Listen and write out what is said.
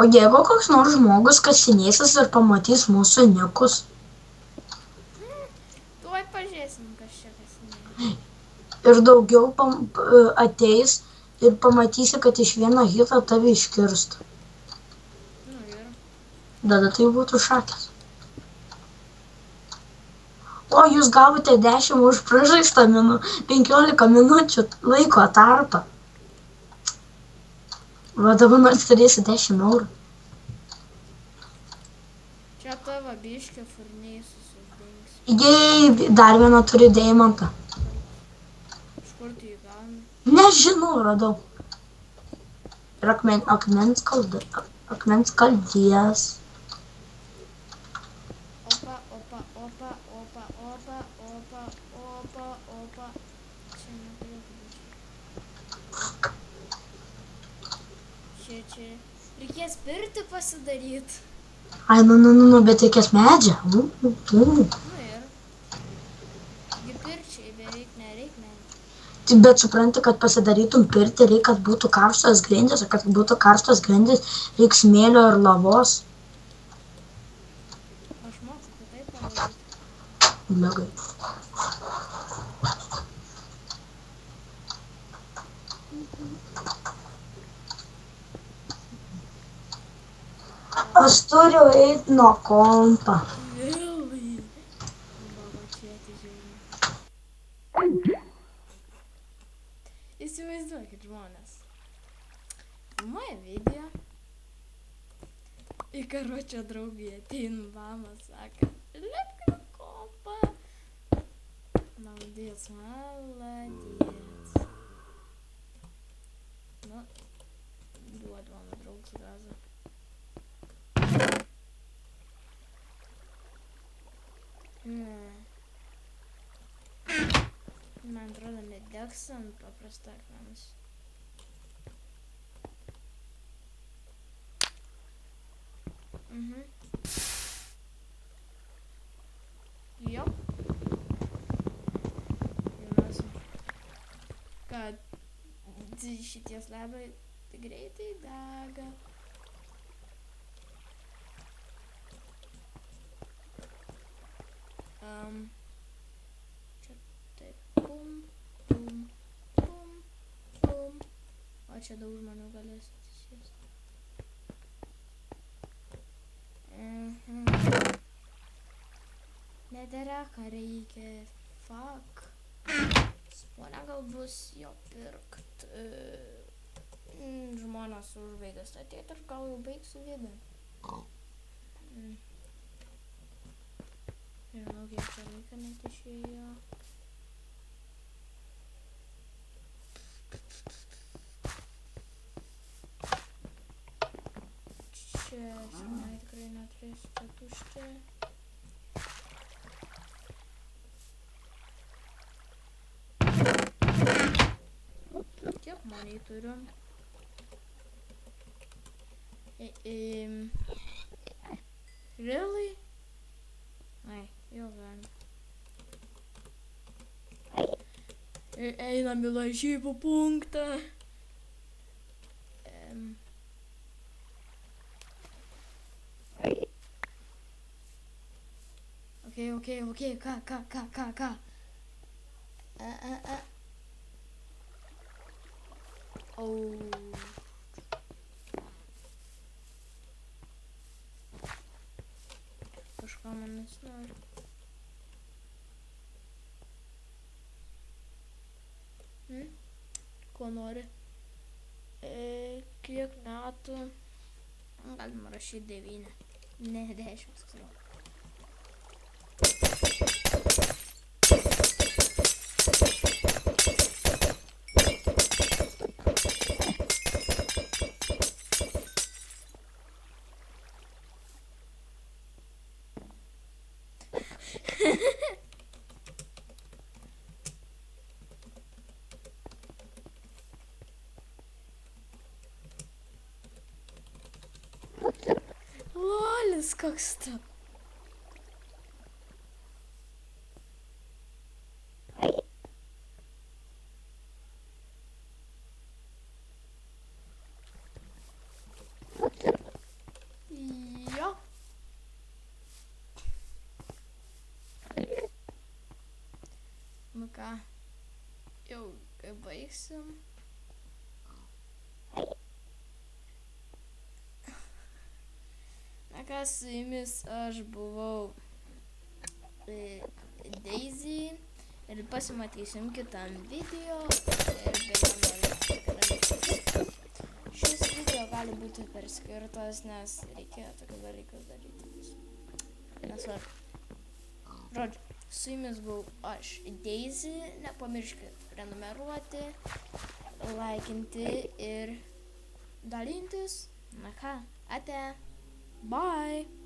O jeigu koks nors žmogus kasinėsis ir pamatys mūsų nikus? Tuoj pažiūrėsim, kas čia kasinėja. Ir daugiau ateis ir pamatysi, kad iš vieno hito tave iškirst. Nu ir. Tada tai būtų šakės. O jūs gavote 10 už pražaistą 15 minučių laiko tarpą. Va dabar nors turėsi 10 eurų. Čia tavo biškio furniai susidings. Jei, dar vieną turi deimantą. Iš kur tu jį gauni? Nežinau, radau. Ir akmens kaldies. Opa, opa, opa, opa, opa, opa, opa, opa. Čia neturėtų būti. Čia. Reikės pirtį pasidaryti. Ai, nu, bet reikės medžią. Nu ir. Gi pirčiai beveik nereik medžių. Bet supranti, kad pasidarytum pirtį, reikia, kad būtų karštos grindys, o kad būtų karštos grindys, reikia smėlio ir lavos. Aš moku kitaip padaryti. Blogai. Aš turiu eiti nuo kompa. Vėlai. Baba čia atidžiai. Įsivaizduokit žmonės. Filmuoja video. Į karočio draugį ateina mama, sako, lipk nuo kompa. Молодец. Nu, duodu mano draugs gazą. Man atrodo, nedegs ant paprastą akmens. Jo. Žinosim, kad šitie slebai greitai dega. Čia taip, bum, bum, bum, bum. O čia daug žmonių galės atsisėsti. Nedėra, ką reikia. Fuck. Spone gal bus jo pirkt. Žmonės užbaigia statyti ir gal jau baigsiu video. Nežinau, kiek čia laika net išėjo. Čia senai tikrai neturėsiu čia tuščia. Kiek money turiu? Really? Ai, jau galima. Einam į lažybų punktą. Okay, ką? Kažką man nesinori. Ko nori? Kiek metų? Galima rašyti 9. Ne 10. Lolis koks tu. ką, jau baigsim. Na ką, su jumis aš buvau Daisy ir pasimatysim kitam video. Ir šis video gali būti perskirtas, nes reikėjo tokius dalykus daryti. Nesvarbu. Žodžiu, su jumis buvau aš Daisy, nepamirškit prenumeruoti, laikinti ir dalintis. Na ką, ate. Bye!